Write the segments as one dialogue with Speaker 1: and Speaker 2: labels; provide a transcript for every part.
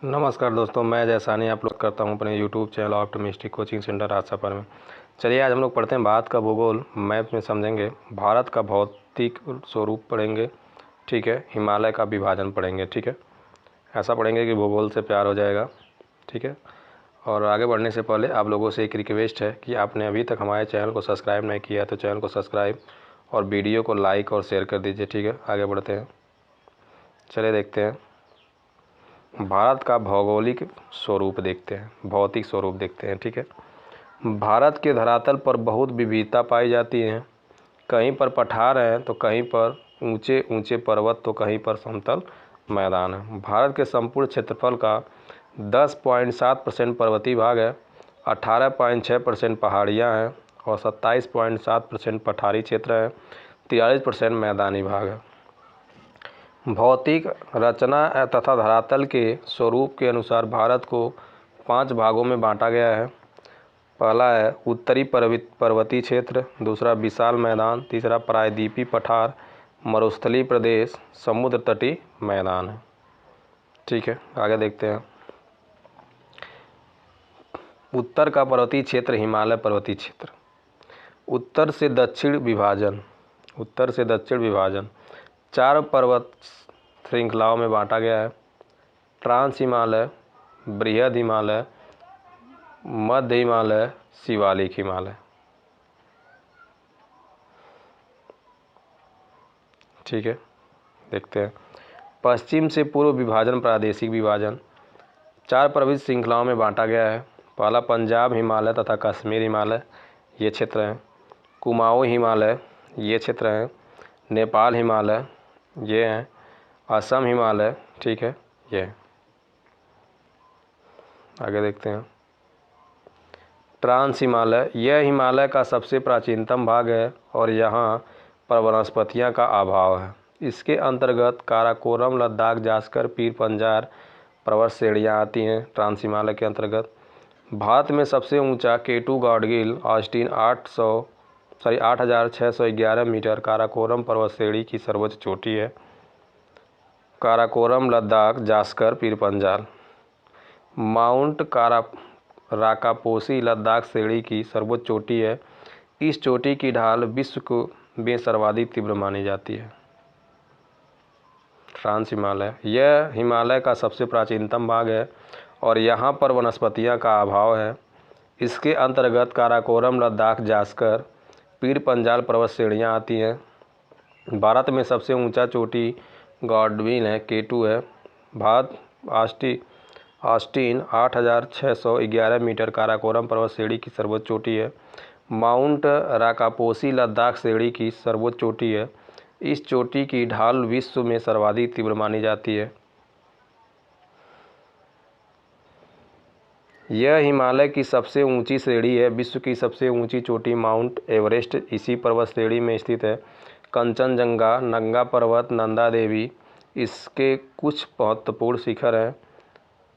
Speaker 1: नमस्कार दोस्तों, मैं जैसानी अपलोड करता हूं अपने YouTube channel optimistic coaching centre Rajsapar में। चलिए आज हम लोग पढ़ते हैं भारत का भूगोल। मैप में समझेंगे भारत का भौतिक स्वरूप पढ़ेंगे, ठीक है। हिमालय का विभाजन पढ़ेंगे, ठीक है। ऐसा पढ़ेंगे कि भूगोल से प्यार हो जाएगा, ठीक है। और आगे बढ़ने से पहले आप लोगों से एक रिक्वेस्ट है कि आपने अभी तक हमारे चैनल को सब्सक्राइब नहीं किया तो चैनल को सब्सक्राइब और वीडियो को लाइक और शेयर कर दीजिए, ठीक है। आगे बढ़ते हैं, चलिए देखते हैं भारत का भौगोलिक स्वरूप देखते हैं, भौतिक स्वरूप देखते हैं, ठीक है। भारत के धरातल पर बहुत विविधता पाई जाती है। कहीं पर पठार हैं तो कहीं पर ऊंचे ऊंचे पर्वत तो कहीं पर समतल मैदान है। भारत के संपूर्ण क्षेत्रफल का 10.7% पर्वतीय भाग है, 18.6% पहाड़ियाँ हैं और 27.7% पठारी क्षेत्र है, 43% मैदानी भाग है। भौतिक रचना तथा धरातल के स्वरूप के अनुसार भारत को 5 भागों में बांटा गया है। पहला है उत्तरी पर्वतीय क्षेत्र, दूसरा विशाल मैदान, तीसरा प्रायद्वीपीय पठार, मरुस्थलीय प्रदेश, समुद्र तटीय मैदान है, ठीक है। आगे देखते हैं उत्तर का पर्वतीय क्षेत्र, हिमालय पर्वतीय क्षेत्र। उत्तर से दक्षिण विभाजन, उत्तर से दक्षिण विभाजन 4 पर्वत श्रृंखलाओं में बांटा गया है। ट्रांस हिमालय, बृहद हिमालय, मध्य हिमालय, शिवालिक हिमालय, ठीक है। देखते हैं पश्चिम से पूर्व विभाजन, प्रादेशिक विभाजन 4 पर्वत श्रृंखलाओं में बांटा गया है। पहला पंजाब हिमालय तथा कश्मीर हिमालय, ये क्षेत्र हैं। कुमाऊं हिमालय, ये क्षेत्र हैं। नेपाल हिमालय, ये हैं। असम हिमालय, ठीक है, ये है। आगे देखते हैं ट्रांस हिमालय, यह हिमालय का सबसे प्राचीनतम भाग है और यहाँ पर वनस्पतियाँ का अभाव है। इसके अंतर्गत काराकोरम, लद्दाख, जास्कर, पीर पंजाल पर्वत श्रेणियाँ आती हैं। ट्रांस हिमालय के अंतर्गत भारत में सबसे ऊंचा केटू गॉडगिल ऑस्टिन 8,611 मीटर काराकोरम पर्वत श्रेणी की सर्वोच्च चोटी है। काराकोरम, लद्दाख, जास्कर, पीर पंजाल। माउंट राकापोसी लद्दाख श्रेणी की सर्वोच्च चोटी है। इस चोटी की ढाल विश्व में सर्वाधिक तीव्र मानी जाती है। ट्रांस हिमालय, यह हिमालय का सबसे प्राचीनतम भाग है और यहाँ पर वनस्पतियाँ का अभाव है। इसके अंतर्गत काराकोरम, लद्दाख, जास्कर, पीर पंजाल पर्वत श्रेणियाँ आती हैं। भारत में सबसे ऊंचा चोटी गॉडविल है, केटू है। भारत ऑस्टिन 8,611 मीटर काराकोरम पर्वत श्रेणी की सर्वोच्च चोटी है। माउंट राकापोसी लद्दाख श्रेणी की सर्वोच्च चोटी है। इस चोटी की ढाल विश्व में सर्वाधिक तीव्र मानी जाती है। यह हिमालय की सबसे ऊंची श्रेणी है। विश्व की सबसे ऊंची चोटी माउंट एवरेस्ट इसी पर्वत श्रेणी में स्थित है। कंचनजंगा, नंगा पर्वत, नंदा देवी इसके कुछ महत्वपूर्ण शिखर हैं।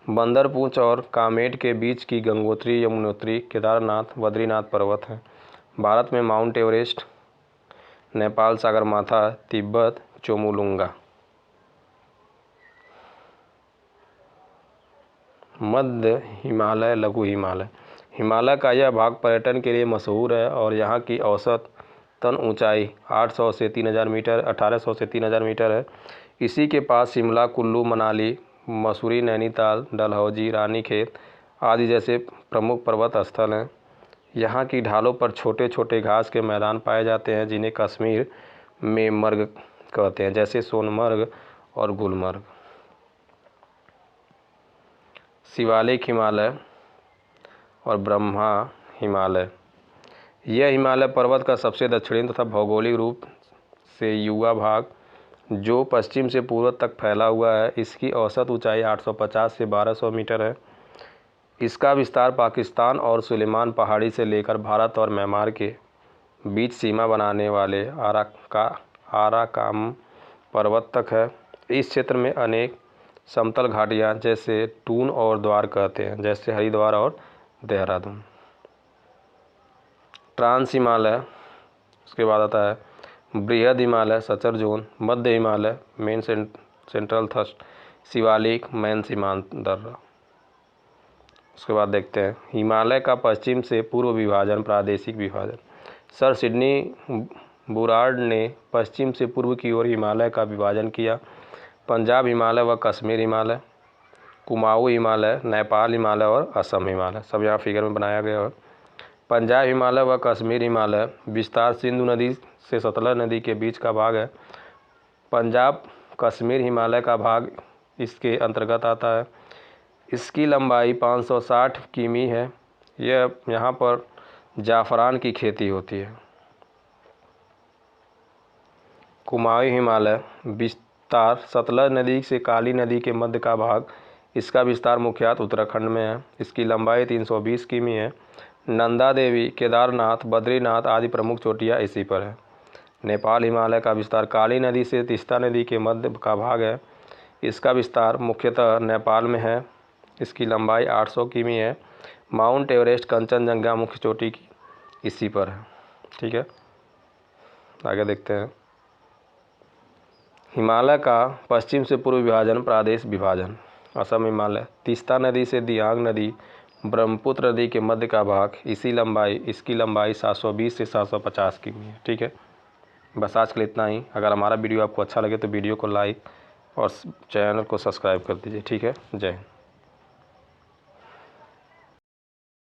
Speaker 1: बंदरपूंछ और कामेट के बीच की गंगोत्री, यमुनोत्री, केदारनाथ, बद्रीनाथ पर्वत हैं। भारत में माउंट एवरेस्ट, नेपाल सागरमाथा, तिब्बत, चोमुलुंगा। मध्य हिमालय, लघु हिमालय, हिमालय का यह भाग पर्यटन के लिए मशहूर है और यहाँ की औसत तन ऊंचाई 800 से 3000 मीटर, 1800 से 3000 मीटर है। इसी के पास शिमला, कुल्लू, मनाली, मसूरी, नैनीताल, डलहौजी, रानीखेत आदि जैसे प्रमुख पर्वत स्थल हैं। यहाँ की ढालों पर छोटे छोटे घास के मैदान पाए जाते हैं जिन्हें कश्मीर में मर्ग कहते हैं, जैसे सोनमर्ग और गुलमर्ग। शिवालिक हिमालय और ब्रह्मा हिमालय, यह हिमालय पर्वत का सबसे दक्षिणी तथा भौगोलिक रूप से युवा भाग जो पश्चिम से पूर्व तक फैला हुआ है। इसकी औसत ऊंचाई 850 से 1200 मीटर है। इसका विस्तार पाकिस्तान और सुलेमान पहाड़ी से लेकर भारत और म्यांमार के बीच सीमा बनाने वाले आराकाम पर्वत तक है। इस क्षेत्र में अनेक समतल घाटियाँ जैसे टून और द्वार कहते हैं, जैसे हरिद्वार और देहरादून। ट्रांस हिमालय, उसके बाद आता है बृहद हिमालय, सचर जोन, मध्य Himalaya, main central thrust. Shivalik, main सीमांत दर्रा। उसके बाद देखते हैं हिमालय का पश्चिम से पूर्व विभाजन, प्रादेशिक विभाजन। सर सिडनी बुरार्ड ने पश्चिम से पूर्व की ओर हिमालय का विभाजन किया। पंजाब हिमालय व कश्मीर हिमालय, कुमाऊँ हिमालय, नेपाल हिमालय और असम हिमालय, सब यहाँ फिगर में बनाया गया है। पंजाब हिमालय व कश्मीर हिमालय विस्तार सिंधु नदी से सतलज नदी के बीच का भाग है। पंजाब कश्मीर हिमालय का भाग इसके अंतर्गत आता है। इसकी लंबाई 560 किमी है। यह यहाँ पर जाफरान की खेती होती है। कुमाऊँ हिमालय विस्तार सतलज नदी से काली नदी के मध्य का भाग, इसका विस्तार मुख्यतः उत्तराखंड में है। इसकी लंबाई 320 किमी है। नंदा देवी, केदारनाथ, बद्रीनाथ आदि प्रमुख चोटियाँ इसी पर है। नेपाल हिमालय का विस्तार काली नदी से तीस्ता नदी के मध्य का भाग है। इसका विस्तार मुख्यतः नेपाल में है। इसकी लंबाई 800 किमी है। माउंट एवरेस्ट, कंचनजंगा मुख्य चोटी की इसी पर है। ठीक है, आगे देखते हैं हिमालय का पश्चिम से पूर्व विभाजन, प्रादेश विभाजन। असम हिमालय तीस्ता नदी से दियांग नदी, ब्रह्मपुत्र नदी के मध्य का भाग, इसकी लंबाई 720 से 750 किमी है। ठीक है, बस आज के लिए इतना ही। अगर हमारा वीडियो आपको अच्छा लगे तो वीडियो को लाइक और चैनल को सब्सक्राइब कर दीजिए। ठीक है, जय हिंद।